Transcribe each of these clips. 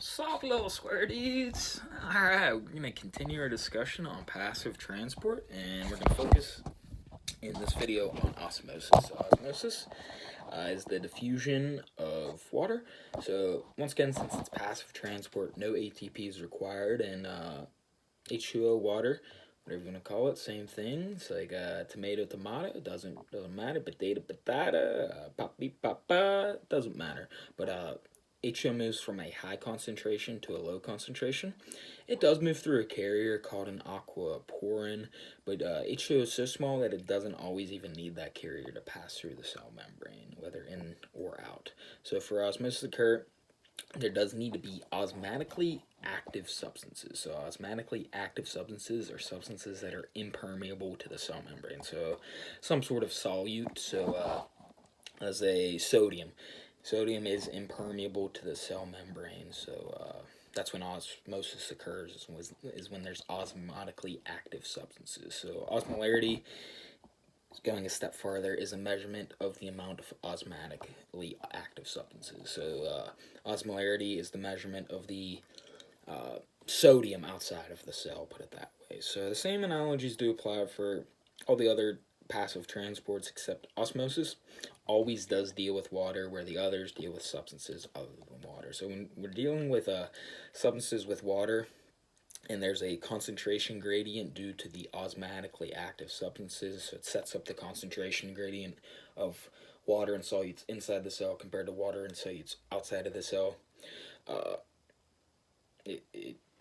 Soft little squirties. Alright, we're going to continue our discussion on passive transport, and we're going to focus in this video on osmosis. Osmosis is the diffusion of water. So, once again, since it's passive transport, no ATP is required, and H2O, water, whatever you want to call it, same thing. It's like tomato, doesn't matter. Potato, patata, papa, doesn't matter. But H2O moves from a high concentration to a low concentration. It does move through a carrier called an aquaporin, but H2O is so small that it doesn't always even need that carrier to pass through the cell membrane, whether in or out. So for osmosis to occur, there does need to be osmotically active substances. So osmotically active substances are substances that are impermeable to the cell membrane. So some sort of solute. So as a sodium. Sodium is impermeable to the cell membrane, so that's when osmosis occurs, is when there's osmotically active substances. So osmolarity, going a step farther, is a measurement of the amount of osmotically active substances. So osmolarity is the measurement of the sodium outside of the cell, put it that way. So the same analogies do apply for all the other passive transports, except osmosis always does deal with water, where the others deal with substances other than water. So when we're dealing with substances with water, and there's a concentration gradient due to the osmotically active substances, so it sets up the concentration gradient of water and solutes inside the cell compared to water and solutes outside of the cell.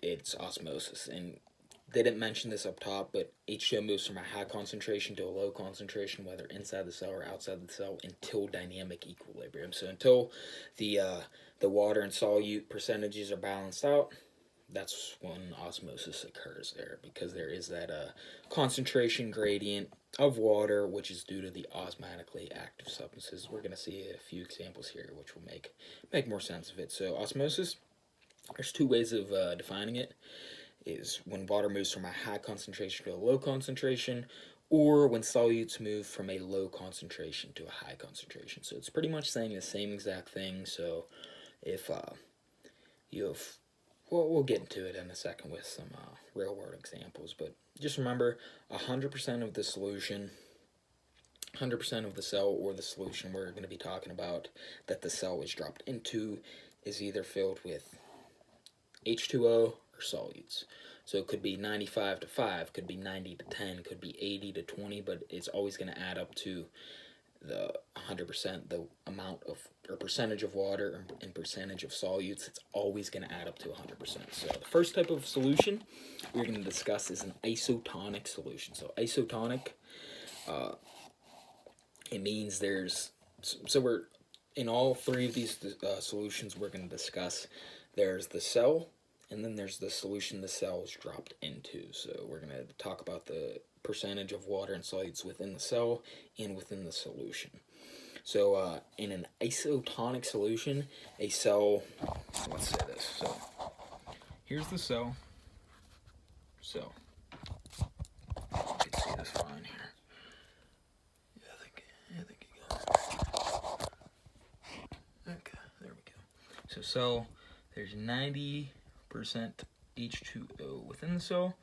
It's osmosis. And they didn't mention this up top, but H2O moves from a high concentration to a low concentration, whether inside the cell or outside the cell, until dynamic equilibrium. So until the water and solute percentages are balanced out, that's when osmosis occurs there, because there is that concentration gradient of water, which is due to the osmotically active substances. We're going to see a few examples here, which will make more sense of it. So osmosis, there's two ways of defining it. Is when water moves from a high concentration to a low concentration, or when solutes move from a low concentration to a high concentration. So it's pretty much saying the same exact thing. So if you have, well, we'll get into it in a second with some real world examples, but just remember 100% of the solution, 100% of the cell or the solution we're going to be talking about that the cell is dropped into is either filled with H2O or solutes. So it could be 95 to 5, could be 90 to 10, could be 80 to 20, but it's always going to add up to the 100%, the amount of, or percentage of water and percentage of solutes. It's always going to add up to 100%. So the first type of solution we're going to discuss is an isotonic solution. So isotonic, it means there's, so we're, in all three of these solutions we're going to discuss, there's the cell, and then there's the solution the cell is dropped into. So we're going to talk about the percentage of water and solutes within the cell and within the solution. So in an isotonic solution, a cell, let's say this. So here's the cell. So you can see this fine here. Yeah, I think you got it. Okay, there we go. So cell, there's 90% H2O within the cell,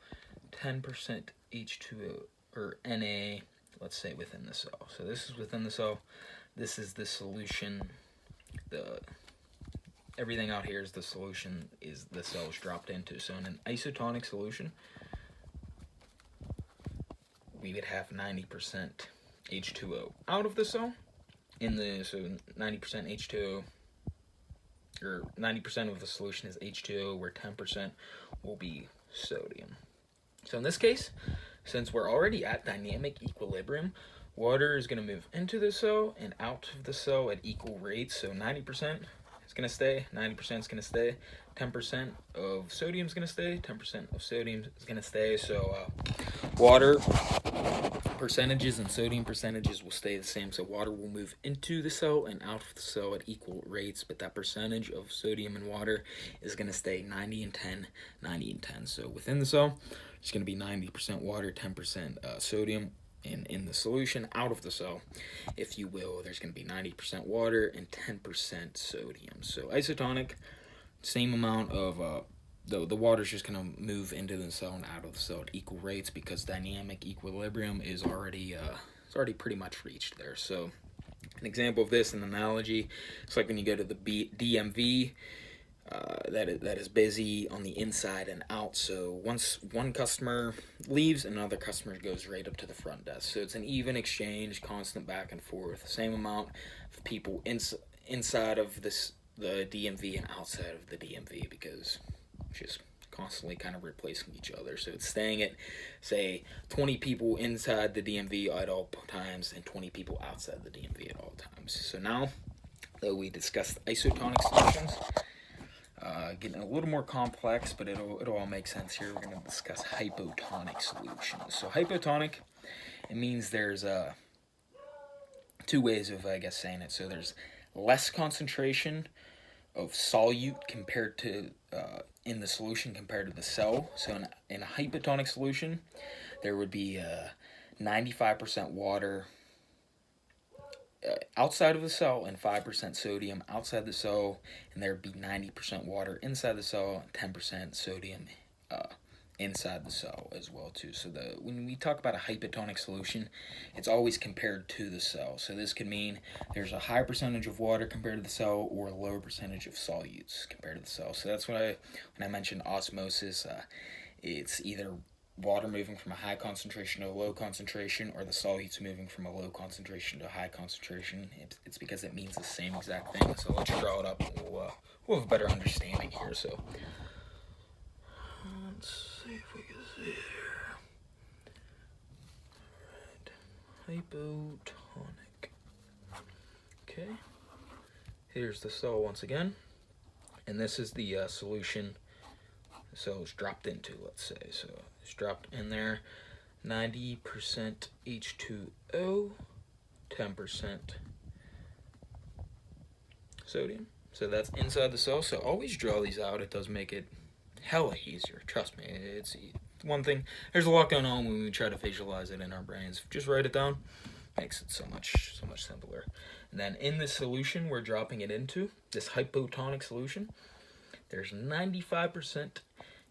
10% H2O, or Na, let's say, within the cell. So this is within the cell. This is the solution. Everything out here is the solution is the cell is dropped into. So in an isotonic solution, we would have 90% H2O out of the cell. So 90% H2O, or 90% of the solution is H2O, where 10% will be sodium. So in this case, since we're already at dynamic equilibrium, water is going to move into the cell and out of the cell at equal rates. So 90% is going to stay, 90% is going to stay, 10% of sodium is going to stay, 10% of sodium is going to stay. So water percentages and sodium percentages will stay the same. So water will move into the cell and out of the cell at equal rates, but that percentage of sodium and water is going to stay 90 and 10, 90 and 10. So within the cell, it's going to be 90% water, 10% sodium. And in the solution, out of the cell, if you will, there's going to be 90% water and 10% sodium. So isotonic, same amount of the water's just gonna move into the cell and out of the cell at equal rates because dynamic equilibrium is already it's already pretty much reached there. So an example of this, an analogy, it's like when you go to the DMV. That is busy on the inside and out. So once one customer leaves, another customer goes right up to the front desk. So it's an even exchange, constant back and forth. Same amount of people inside of the DMV and outside of the DMV because it's just constantly kind of replacing each other. So it's staying at, say, 20 people inside the DMV at all times and 20 people outside the DMV at all times. So now that we discussed isotonic solutions, getting a little more complex, but it'll all make sense here. We're going to discuss hypotonic solutions. So hypotonic, it means there's two ways of, I guess, saying it. So there's less concentration of solute compared to in the solution compared to the cell. So in a hypotonic solution, there would be 95% water outside of the cell and 5% sodium outside the cell, and there would be 90% water inside the cell and 10% sodium inside the cell as well too. So when we talk about a hypotonic solution, it's always compared to the cell. So this could mean there's a high percentage of water compared to the cell or a lower percentage of solutes compared to the cell. So that's when I mentioned osmosis, it's either water moving from a high concentration to a low concentration, or the solutes moving from a low concentration to a high concentration. It's because it means the same exact thing. So let's draw it up. We'll have a better understanding here. So let's see if we can see here. Hypotonic. Okay. Here's the cell once again, and this is the solution. So it's dropped into, let's say. So it's dropped in there, 90% H2O, 10% sodium. So that's inside the cell. So always draw these out. It does make it hella easier. Trust me. It's one thing. There's a lot going on when we try to visualize it in our brains. Just write it down. Makes it so much simpler. And then in this solution we're dropping it into, this hypotonic solution, there's 95%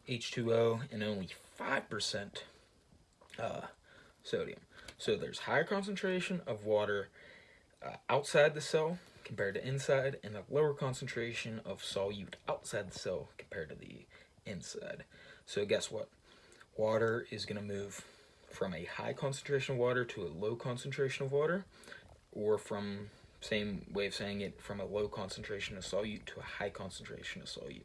H2O and only 5% sodium. So there's higher concentration of water outside the cell compared to inside, and a lower concentration of solute outside the cell compared to the inside. So guess what? Water is going to move from a high concentration of water to a low concentration of water, or from, same way of saying it, from a low concentration of solute to a high concentration of solute.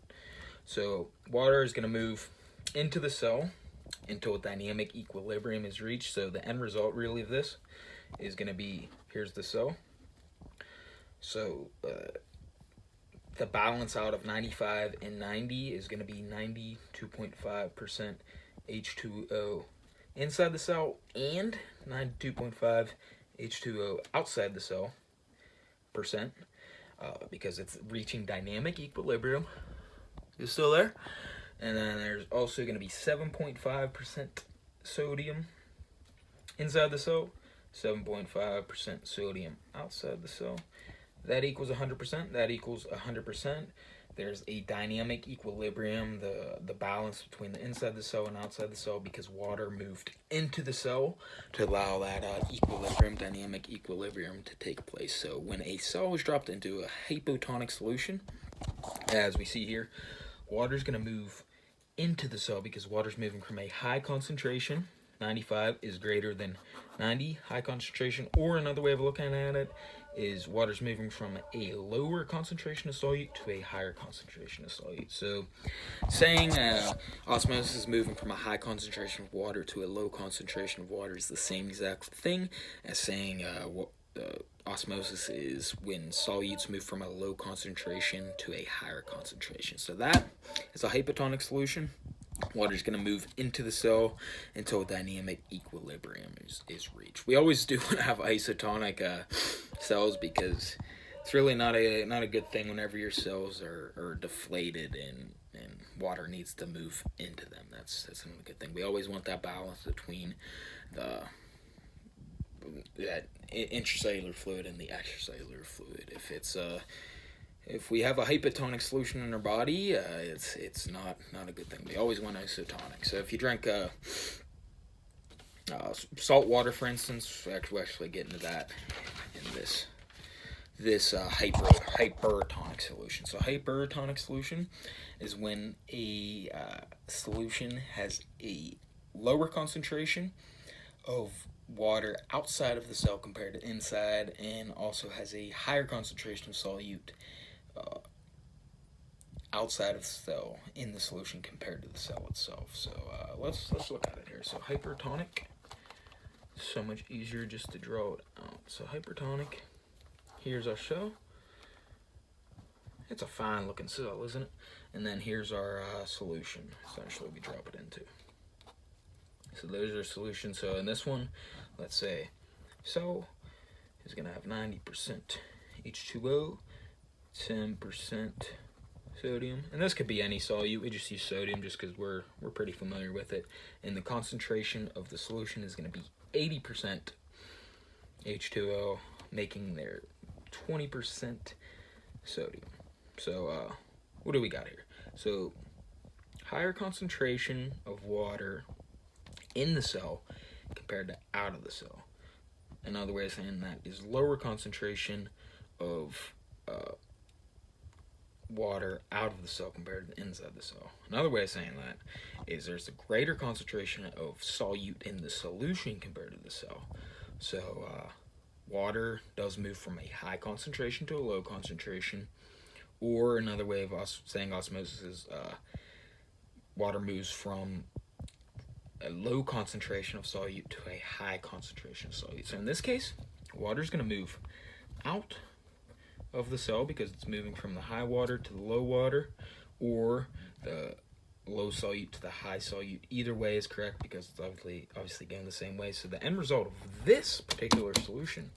So water is going to move into the cell until dynamic equilibrium is reached. So the end result really of this is going to be, here's the cell. So the balance out of 95 and 90 is going to be 92.5% H2O inside the cell and 92.5 H2O outside the cell percent, because it's reaching dynamic equilibrium. It's still there. And then there's also going to be 7.5% sodium inside the cell, 7.5% sodium outside the cell. That equals 100%. That equals 100%. There's a dynamic equilibrium, the balance between the inside the cell and outside the cell, because water moved into the cell to allow that equilibrium, dynamic equilibrium, to take place. So when a cell is dropped into a hypotonic solution, as we see here, water is going to move into the cell because water's moving from a high concentration, 95 is greater than 90, high concentration, or another way of looking at it is water's moving from a lower concentration of solute to a higher concentration of solute. So saying osmosis is moving from a high concentration of water to a low concentration of water is the same exact thing as saying osmosis is when solutes move from a low concentration to a higher concentration. So that is a hypotonic solution. Water is going to move into the cell until dynamic equilibrium is reached. We always do want to have isotonic cells because it's really not a good thing whenever your cells are deflated and water needs to move into them. That's not a good thing. We always want that balance between that intracellular fluid and the extracellular fluid. If it's if we have a hypotonic solution in our body, it's not a good thing. We always want isotonic. So if you drink salt water, for instance, we'll actually get into that in this hypertonic solution. So hypertonic solution is when a solution has a lower concentration of water outside of the cell compared to inside, and also has a higher concentration of solute outside of the cell in the solution compared to the cell itself. So let's look at it here. So hypertonic, so much easier just to draw it out. So hypertonic, here's our cell. It's a fine looking cell, isn't it? And then here's our solution, essentially, we drop it into. So those are solutions. So in this one, let's say cell is going to have 90% H2O, 10% sodium, and this could be any solute. We just use sodium just because we're pretty familiar with it. And the concentration of the solution is going to be 80% H2O, making there 20% sodium. So what do we got here? So higher concentration of water in the cell compared to out of the cell. Another way of saying that is lower concentration of water out of the cell compared to the inside the cell. Another way of saying that is there's a greater concentration of solute in the solution compared to the cell. So water does move from a high concentration to a low concentration, or another way of saying osmosis is water moves from a low concentration of solute to a high concentration of solute. So in this case, water is going to move out of the cell because it's moving from the high water to the low water, or the low solute to the high solute. Either way is correct because it's obviously going the same way. So the end result of this particular solution,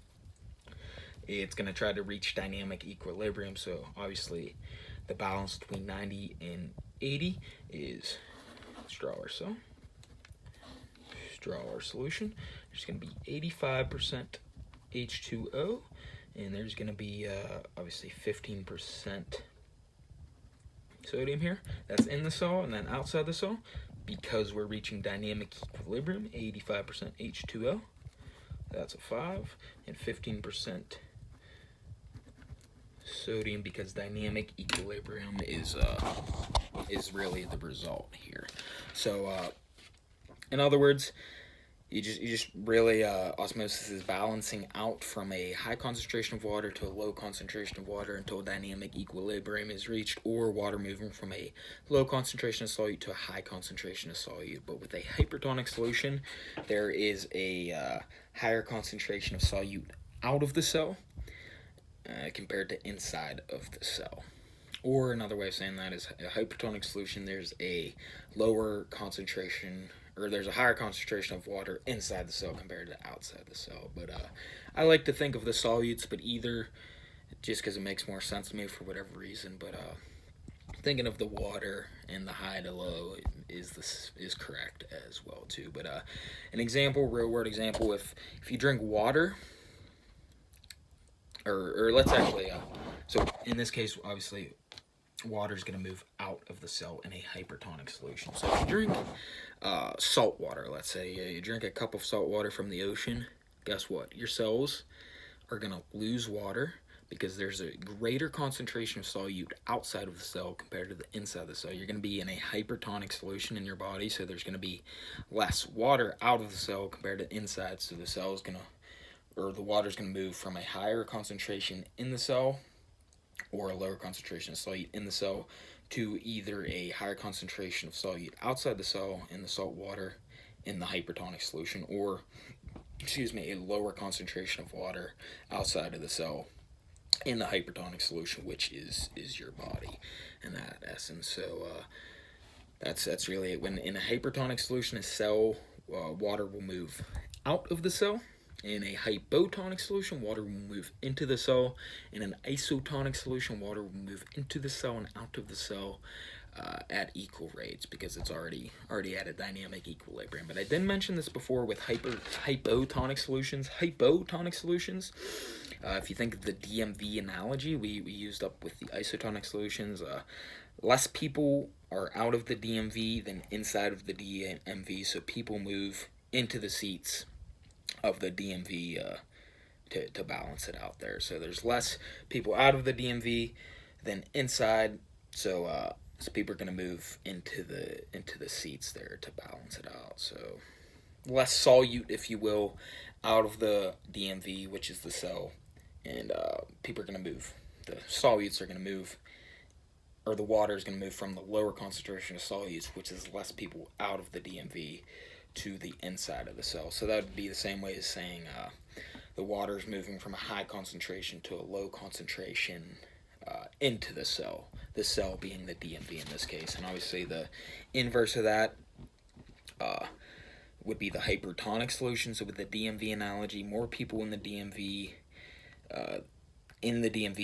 it's going to try to reach dynamic equilibrium. So obviously the balance between 90 and 80 is, let's draw our cell. Draw our solution. There's going to be 85% H2O, and there's going to be obviously 15% sodium here. That's in the cell, and then outside the cell, because we're reaching dynamic equilibrium, 85% H2O. That's a 5, and 15% sodium, because dynamic equilibrium is really the result here. So in other words, you just really osmosis is balancing out from a high concentration of water to a low concentration of water until dynamic equilibrium is reached, or water moving from a low concentration of solute to a high concentration of solute. But with a hypertonic solution, there is a higher concentration of solute out of the cell compared to inside of the cell. Or another way of saying that is a hypertonic solution, there's a lower concentration, or there's a higher concentration of water inside the cell compared to outside the cell. But I like to think of the solutes, but either just because it makes more sense to me for whatever reason. But thinking of the water and the high to low is correct as well too. But an example, real world example, if you drink water, or let's actually, so in this case, obviously, water is going to move out of the cell in a hypertonic solution. So if you drink salt water, let's say you drink a cup of salt water from the ocean, guess what? Your cells are going to lose water because there's a greater concentration of solute outside of the cell compared to the inside of the cell. You're going to be in a hypertonic solution in your body, so there's going to be less water out of the cell compared to inside, so the cell is going to, or the water is going to move from a higher concentration in the cell or a lower concentration of solute in the cell to either a higher concentration of solute outside the cell in the salt water in the hypertonic solution, or a lower concentration of water outside of the cell in the hypertonic solution, which is your body in that essence. So that's really it. When in a hypertonic solution, a cell water will move out of the cell In a hypotonic solution, water will move into the cell. In an isotonic solution, water will move into the cell and out of the cell at equal rates, because it's already at a dynamic equilibrium. But I didn't mention this before with hypotonic solutions. Hypotonic solutions, if you think of the DMV analogy we used up with the isotonic solutions, less people are out of the DMV than inside of the DMV, so people move into the seats of the DMV to balance it out there. So there's less people out of the DMV than inside, so people are going to move into the seats there to balance it out. So less solute, if you will, out of the DMV, which is the cell, and people are going to move. The solutes are going to move, or the water is going to move from the lower concentration of solutes, which is less people out of the DMV, to the inside of the cell. So that would be the same way as saying the water is moving from a high concentration to a low concentration into the cell being the DMV in this case. And obviously the inverse of that would be the hypertonic solution. So with the DMV analogy, more people in the DMV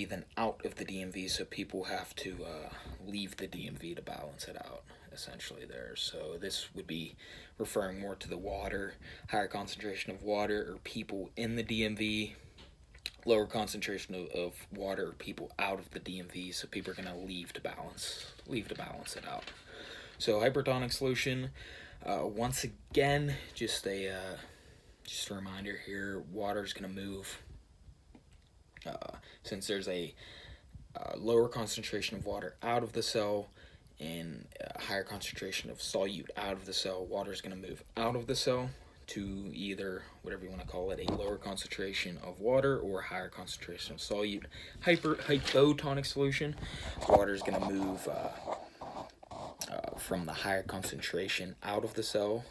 than out of the DMV, so people have to leave the DMV to balance it out, essentially there. So this would be referring more to the water, higher concentration of water or people in the DMV, lower concentration of water or people out of the DMV, so people are going to leave to balance it out. So hypertonic solution, once again, just a reminder here, water is going to move. Since there's a lower concentration of water out of the cell and a higher concentration of solute out of the cell, water is going to move out of the cell to either, whatever you want to call it, a lower concentration of water or a higher concentration of solute. Hypotonic solution, water is going to move from the higher concentration out of the cell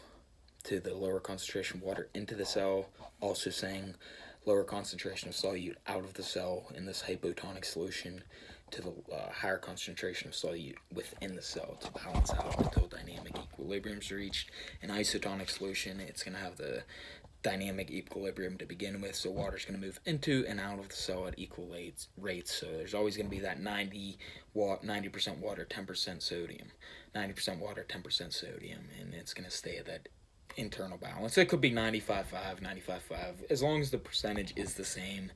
to the lower concentration of water into the cell, also saying lower concentration of solute out of the cell in this hypotonic solution to the higher concentration of solute within the cell to balance out until dynamic equilibrium is reached. In isotonic solution, it's going to have the dynamic equilibrium to begin with, so water is going to move into and out of the cell at equal rates. So there's always going to be that 90% water, 10% sodium, 90% water, 10% sodium, and it's going to stay at that internal balance. It could be 95.5, 95.5, as long as the percentage is the same.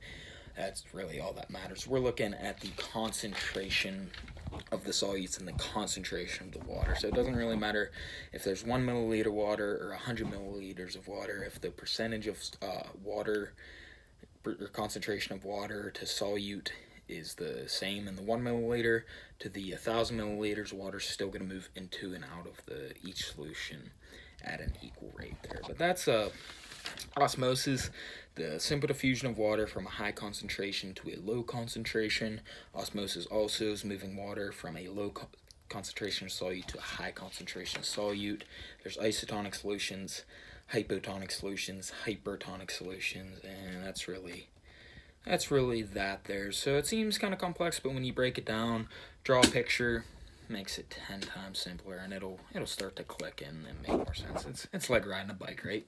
That's really all that matters. We're looking at the concentration of the solutes and the concentration of the water. So it doesn't really matter if there's 1 milliliter water or 100 milliliters of water. If the percentage of water or concentration of water to solute is the same in the 1 milliliter to the 1,000 milliliters, water is still going to move into and out of each solution at an equal rate there. But that's osmosis, the simple diffusion of water from a high concentration to a low concentration. Osmosis also is moving water from a low concentration of solute to a high concentration of solute. There's isotonic solutions, hypotonic solutions, hypertonic solutions, and that's really that there. So it seems kind of complex, but when you break it down, draw a picture, makes it 10 times simpler, and it'll start to click in and make more sense. It's like riding a bike, right?